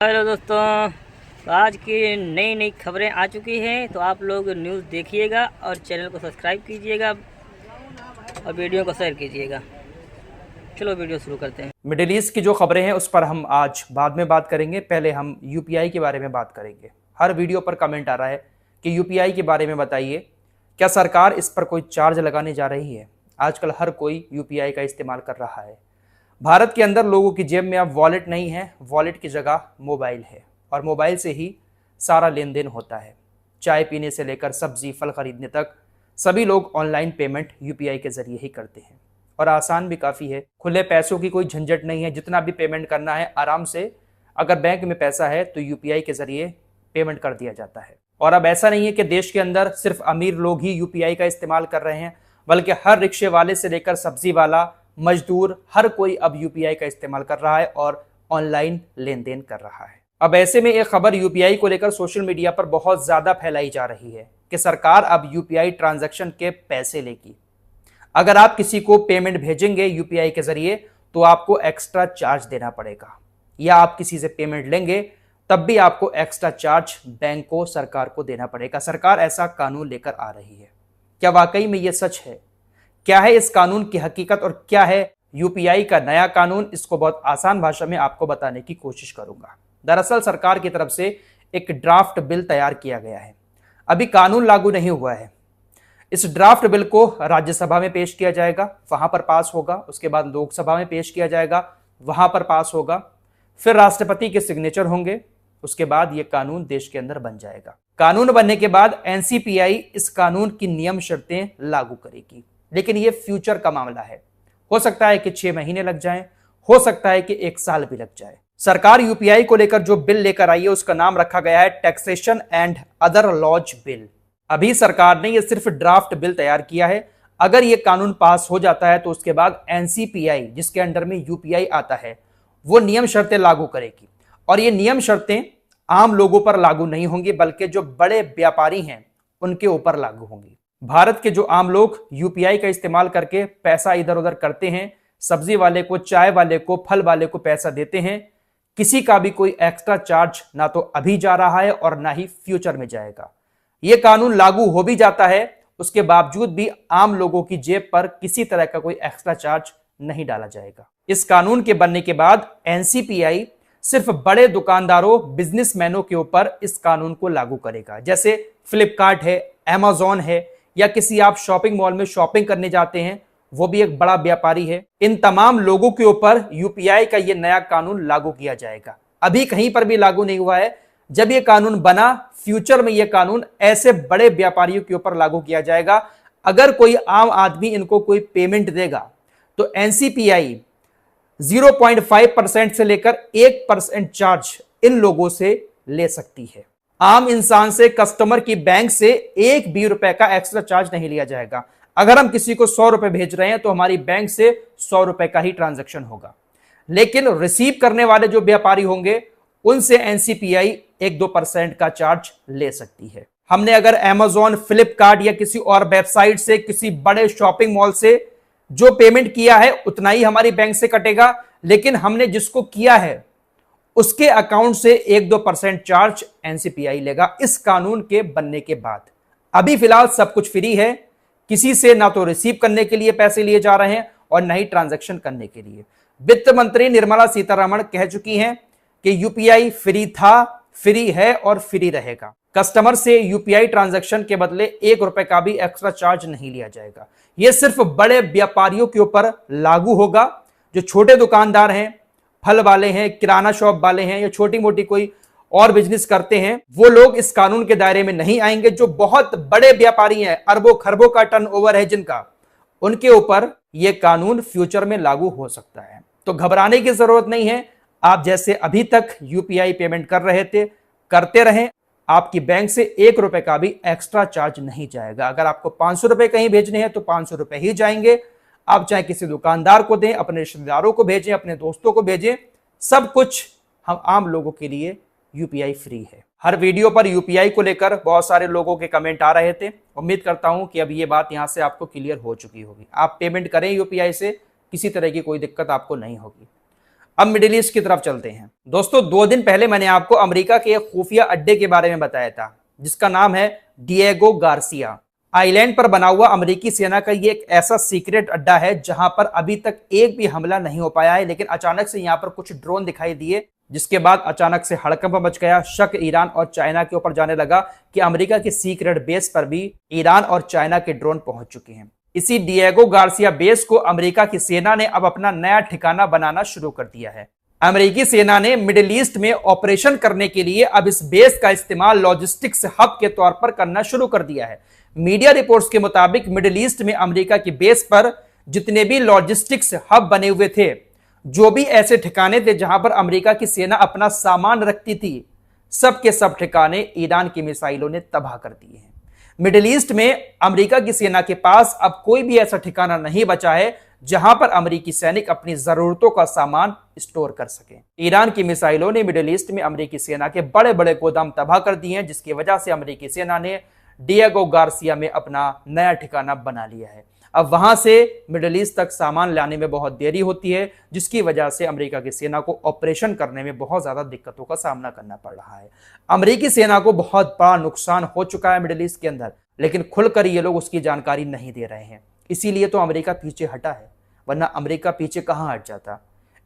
Hello दोस्तों, तो आज की नई नई खबरें आ चुकी हैं। तो आप लोग न्यूज़ देखिएगा और चैनल को सब्सक्राइब कीजिएगा और वीडियो को शेयर कीजिएगा। चलो वीडियो शुरू करते हैं। मिडिल ईस्ट की जो खबरें हैं उस पर हम आज बाद में बात करेंगे। पहले हम यूपीआई के बारे में बात करेंगे। हर वीडियो पर कमेंट आ रहा है कि यूपीआई के बारे में बताइए, क्या सरकार इस पर कोई चार्ज लगाने जा रही है। आजकल हर कोई यूपीआई का इस्तेमाल कर रहा है। भारत के अंदर लोगों की जेब में अब वॉलेट नहीं है, वॉलेट की जगह मोबाइल है और मोबाइल से ही सारा लेन देन होता है। चाय पीने से लेकर सब्जी फल खरीदने तक सभी लोग ऑनलाइन पेमेंट यूपीआई के जरिए ही करते हैं और आसान भी काफ़ी है। खुले पैसों की कोई झंझट नहीं है, जितना भी पेमेंट करना है आराम से, अगर बैंक में पैसा है तो यूपीआई के जरिए पेमेंट कर दिया जाता है। और अब ऐसा नहीं है कि देश के अंदर सिर्फ अमीर लोग ही यूपीआई का इस्तेमाल कर रहे हैं, बल्कि हर रिक्शे वाले से लेकर सब्जी वाला, मजदूर, हर कोई अब यूपीआई का इस्तेमाल कर रहा है और ऑनलाइन लेन देन कर रहा है। अब ऐसे में एक खबर यूपीआई को लेकर सोशल मीडिया पर बहुत ज्यादा फैलाई जा रही है कि सरकार अब यूपीआई ट्रांजैक्शन के पैसे लेगी। अगर आप किसी को पेमेंट भेजेंगे यूपीआई के जरिए तो आपको एक्स्ट्रा चार्ज देना पड़ेगा, या आप किसी से पेमेंट लेंगे तब भी आपको एक्स्ट्रा चार्ज बैंक को, सरकार को देना पड़ेगा। सरकार ऐसा कानून लेकर आ रही है। क्या वाकई में यह सच है? क्या है इस कानून की हकीकत और क्या है यूपीआई का नया कानून? इसको बहुत आसान भाषा में आपको बताने की कोशिश करूंगा। दरअसल सरकार की तरफ से एक ड्राफ्ट बिल तैयार किया गया है। अभी कानून लागू नहीं हुआ है। इस ड्राफ्ट बिल को राज्यसभा में पेश किया जाएगा, वहां पर पास होगा। उसके बाद लोकसभा में पेश किया जाएगा, वहां पर पास होगा। फिर राष्ट्रपति के सिग्नेचर होंगे। उसके बाद यह कानून देश के अंदर बन जाएगा। कानून बनने के बाद एनसीपीआई इस कानून की नियम शर्तें लागू करेगी, लेकिन यह फ्यूचर का मामला है। हो सकता है कि 6 महीने लग जाएं, हो सकता है कि 1 साल भी लग जाए। सरकार यूपीआई को लेकर जो बिल लेकर आई है उसका नाम रखा गया है taxation and other laws bill. अभी सरकार ने यह सिर्फ ड्राफ्ट बिल तैयार किया है। अगर यह कानून पास हो जाता है तो उसके बाद एनसीपीआई, जिसके अंडर में यूपीआई आता है, वो नियम शर्तें लागू करेगी। और ये नियम शर्तें आम लोगों पर लागू नहीं होंगी, बल्कि जो बड़े व्यापारी हैं उनके ऊपर लागू होंगी। भारत के जो आम लोग यूपीआई का इस्तेमाल करके पैसा इधर उधर करते हैं, सब्जी वाले को, चाय वाले को, फल वाले को पैसा देते हैं, किसी का भी कोई एक्स्ट्रा चार्ज ना तो अभी जा रहा है और ना ही फ्यूचर में जाएगा। यह कानून लागू हो भी जाता है, उसके बावजूद भी आम लोगों की जेब पर किसी तरह का कोई एक्स्ट्रा चार्ज नहीं डाला जाएगा। इस कानून के बनने के बाद एनसीपीआई सिर्फ बड़े दुकानदारों, बिजनेसमैनों के ऊपर इस कानून को लागू करेगा। जैसे फ्लिपकार्ट है, अमेजॉन है, या किसी आप शॉपिंग मॉल में शॉपिंग करने जाते हैं, वो भी एक बड़ा व्यापारी है। इन तमाम लोगों के ऊपर यूपीआई का यह नया कानून लागू किया जाएगा। अभी कहीं पर भी लागू नहीं हुआ है। जब यह कानून बना, फ्यूचर में यह कानून ऐसे बड़े व्यापारियों के ऊपर लागू किया जाएगा। अगर कोई आम आदमी इनको कोई पेमेंट देगा तो एनसीपीआई 0.5% से लेकर 1% चार्ज इन लोगों से ले सकती है। आम इंसान से, कस्टमर की बैंक से एक भी रुपए का एक्स्ट्रा चार्ज नहीं लिया जाएगा। अगर हम किसी को 100 रुपए भेज रहे हैं तो हमारी बैंक से 100 रुपए का ही ट्रांजैक्शन होगा। लेकिन रिसीव करने वाले जो व्यापारी होंगे उनसे एनसीपीआई 1-2% का चार्ज ले सकती है। हमने अगर अमेजॉन, फ्लिपकार्ट या किसी और वेबसाइट से, किसी बड़े शॉपिंग मॉल से जो पेमेंट किया है उतना ही हमारी बैंक से कटेगा, लेकिन हमने जिसको किया है उसके अकाउंट से 1-2% चार्ज एनसीपीआई लेगा इस कानून के बनने के बाद। अभी फिलहाल सब कुछ फ्री है, किसी से ना तो रिसीव करने के लिए पैसे लिए जा रहे हैं और ना ही ट्रांजैक्शन करने के लिए। वित्त मंत्री निर्मला सीतारमण कह चुकी हैं कि यूपीआई फ्री था, फ्री है और फ्री रहेगा। कस्टमर से यूपीआई ट्रांजैक्शन के बदले 1 रुपए का भी एक्स्ट्रा चार्ज नहीं लिया जाएगा। यह सिर्फ बड़े व्यापारियों के ऊपर लागू होगा। जो छोटे दुकानदार हैं, फल वाले हैं, किराना शॉप वाले हैं या छोटी मोटी कोई और बिजनेस करते हैं, वो लोग इस कानून के दायरे में नहीं आएंगे। जो बहुत बड़े व्यापारी हैं, अरबों खरबों का टर्नओवर है जिनका, उनके ऊपर यह कानून फ्यूचर में लागू हो सकता है। तो घबराने की जरूरत नहीं है। आप जैसे अभी तक यूपीआई पेमेंट कर रहे थे, करते रहें। आपकी बैंक से 1 रुपए का भी एक्स्ट्रा चार्ज नहीं जाएगा। अगर आपको 500 रुपए कहीं भेजने हैं तो 500 रुपए ही जाएंगे। आप चाहे किसी दुकानदार को दें, अपने रिश्तेदारों को भेजें, अपने दोस्तों को भेजें, सब कुछ हम आम लोगों के लिए यूपीआई फ्री है। हर वीडियो पर यूपीआई को लेकर बहुत सारे लोगों के कमेंट आ रहे थे। उम्मीद करता हूं कि अब ये बात यहां से आपको क्लियर हो चुकी होगी। आप पेमेंट करें यूपीआई से, किसी तरह की कोई दिक्कत आपको नहीं होगी। अब मिडिल ईस्ट की तरफ चलते हैं। दोस्तों 2 दिन पहले मैंने आपको अमेरिका के एक खुफिया अड्डे के बारे में बताया था जिसका नाम है डिएगो गार्सिया। आइलैंड पर बना हुआ अमेरिकी सेना का ये एक ऐसा सीक्रेट अड्डा है जहां पर अभी तक एक भी हमला नहीं हो पाया है, लेकिन अचानक से यहां पर कुछ ड्रोन दिखाई दिए जिसके बाद अचानक से हड़कंप मच गया। शक ईरान और चाइना के ऊपर जाने लगा कि अमेरिका के सीक्रेट बेस पर भी ईरान और चाइना के ड्रोन पहुंच चुके हैं। इसी डिएगो गार्सिया बेस को अमेरिका की सेना ने अब अपना नया ठिकाना बनाना शुरू कर दिया है। अमेरिकी सेना ने मिडिल ईस्ट में ऑपरेशन करने के लिए अब इस बेस का इस्तेमाल लॉजिस्टिक्स हब के तौर पर करना शुरू कर दिया है। मीडिया रिपोर्ट्स के मुताबिक मिडिल ईस्ट में अमेरिका की बेस पर जितने भी लॉजिस्टिक्स हब बने हुए थे, जो भी ऐसे ठिकाने थे जहां पर अमेरिका की सेना अपना सामान रखती थी, सब के सब ठिकाने ईरान की मिसाइलों ने तबाह कर दिए हैं। मिडिल ईस्ट में अमेरिका की सेना के पास अब कोई भी ऐसा ठिकाना नहीं बचा है जहां पर अमेरिकी सैनिक अपनी जरूरतों का सामान स्टोर कर सके। ईरान की मिसाइलों ने मिडिल ईस्ट में अमेरिकी सेना के बड़े बड़े गोदाम तबाह कर दिए हैं, जिसकी वजह से अमेरिकी सेना ने डिएगो गार्सिया में अपना नया ठिकाना बना लिया है। अब वहां से मिडिल ईस्ट तक सामान लाने में बहुत देरी होती है, जिसकी वजह से अमेरिका की सेना को ऑपरेशन करने में बहुत ज्यादा दिक्कतों का सामना करना पड़ रहा है। अमेरिकी सेना को बहुत बड़ा नुकसान हो चुका है मिडिल ईस्ट के अंदर, लेकिन खुलकर ये लोग उसकी जानकारी नहीं दे रहे हैं। इसीलिए तो अमेरिका पीछे हटा है, वरना अमेरिका पीछे कहां हट जाता।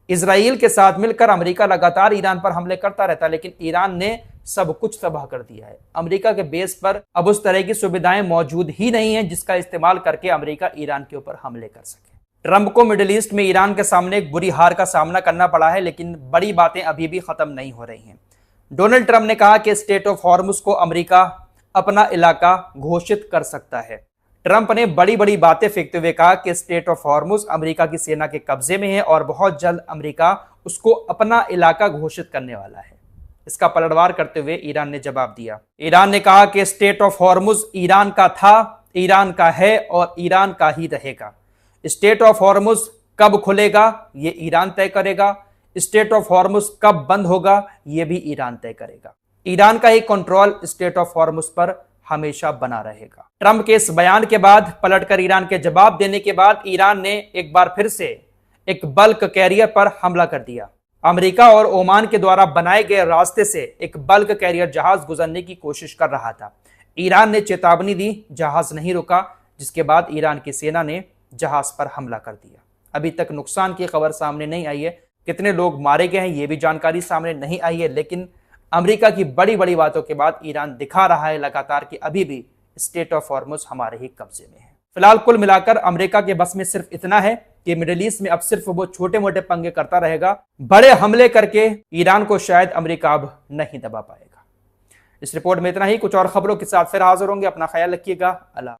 इजराइल के साथ मिलकर अमेरिका लगातार ईरान पर हमले करता रहता, लेकिन ईरान ने सब कुछ तबाह कर दिया है। अमेरिका के बेस पर अब उस तरह की सुविधाएं मौजूद ही नहीं है जिसका इस्तेमाल करके अमेरिका ईरान के ऊपर हमले कर सके। ट्रंप को मिडिल ईस्ट में ईरान के सामने एक बुरी हार का सामना करना पड़ा है, लेकिन बड़ी बातें अभी भी खत्म नहीं हो रही हैं। डोनाल्ड ट्रंप ने कहा कि स्टेट ऑफ हॉर्मुज को अमेरिका अपना इलाका घोषित कर सकता है। ट्रंप ने बड़ी बड़ी बातें फेंकते हुए कहा कि स्टेट ऑफ हॉर्मुज अमेरिका की सेना के कब्जे में है और बहुत जल्द अमेरिका उसको अपना इलाका घोषित करने वाला है। इसका पलटवार करते हुए ईरान ने जवाब दिया। ईरान ने कहा कि स्टेट ऑफ हॉर्मुज ईरान का था, ईरान का है और ईरान का ही रहेगा। स्टेट ऑफ हॉर्मुज कब खुलेगा ये ईरान तय करेगा, स्टेट ऑफ हॉर्मुज कब बंद होगा ये भी ईरान तय करेगा। ईरान का ही कंट्रोल स्टेट ऑफ हॉर्मुज पर हमेशा बना रहेगा। ट्रंप के इस बयान के बाद, पलटकर ईरान के जवाब देने के बाद, ईरान ने एक बार फिर से एक बल्क कैरियर पर हमला कर दिया। अमेरिका और ओमान के द्वारा बनाए गए रास्ते से एक बल्क कैरियर जहाज गुजरने की कोशिश कर रहा था। ईरान ने चेतावनी दी, जहाज नहीं रुका, जिसके बाद ईरान की सेना ने जहाज पर हमला कर दिया। अभी तक नुकसान की खबर सामने नहीं आई है, कितने लोग मारे गए हैं ये भी जानकारी सामने नहीं आई है, लेकिन अमेरिका की बड़ी बड़ी बातों के बाद ईरान दिखा रहा है लगातार कि अभी भी स्टेट ऑफ हॉर्मुज हमारे ही कब्जे में है। फिलहाल कुल मिलाकर अमेरिका के बस में सिर्फ इतना है कि मिडिल ईस्ट में अब सिर्फ वो छोटे मोटे पंगे करता रहेगा। बड़े हमले करके ईरान को शायद अमेरिका अब नहीं दबा पाएगा। इस रिपोर्ट में इतना ही। कुछ और खबरों के साथ फिर हाजिर होंगे। अपना ख्याल रखिएगा। अल्लाह।